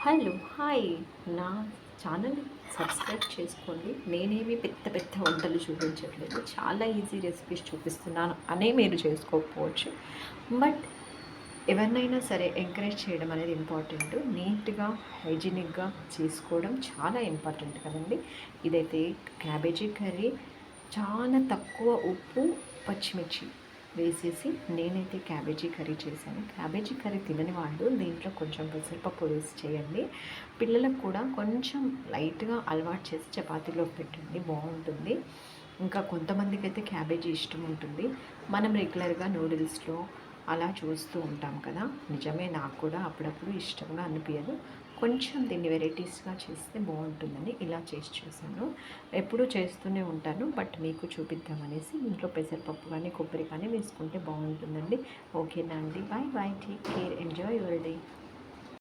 Hello hi నా channel subscribe చేసుకోండి. నేనేమి పెద్ద పెద్ద వంటలు చూపించట్లేదు, చాలా ఈజీ రెసిపీస్ చూపిస్తున్నాను అనే మీరు చేసుకోకపోవచ్చు. బట్ ఎవరినైనా సరే ఎంకరేజ్ చేయడం అనేది ఇంపార్టెంట్. నీట్గా హైజీనిక్గా చేసుకోవడం చాలా ఇంపార్టెంట్ కదండి. ఇదైతే క్యాబేజీ కర్రీ, చాలా తక్కువ ఉప్పు, పచ్చిమిర్చి వేసేసి నేనైతే క్యాబేజీ కర్రీ చేశాను. క్యాబేజీ కర్రీ తినని వాళ్ళు దీంట్లో కొంచెం పెసరపప్పు వేసి చేయండి. పిల్లలకు కూడా కొంచెం లైట్గా అలవాటు చేసి చపాతీలో పెట్టండి, బాగుంటుంది. ఇంకా కొంతమందికి అయితే క్యాబేజీ ఇష్టం ఉంటుంది. మనం రెగ్యులర్గా నూడిల్స్లో అలా చూస్తూ ఉంటాం కదా, నిజమే, నాకు కూడా అప్పుడప్పుడు ఇష్టంగా అనిపించదు. కొంచెం దీన్ని వెరైటీస్గా చేస్తే బాగుంటుందని ఇలా చేసి చూశాను. ఎప్పుడూ చేస్తూనే ఉంటాను, బట్ మీకు చూపిద్దామనేసి ఇంట్లో పెసరపప్పు కానీ కొబ్బరి కానీ వేసుకుంటే బాగుంటుందండి. ఓకేనా అండి, bye bye, take care, enjoy your day.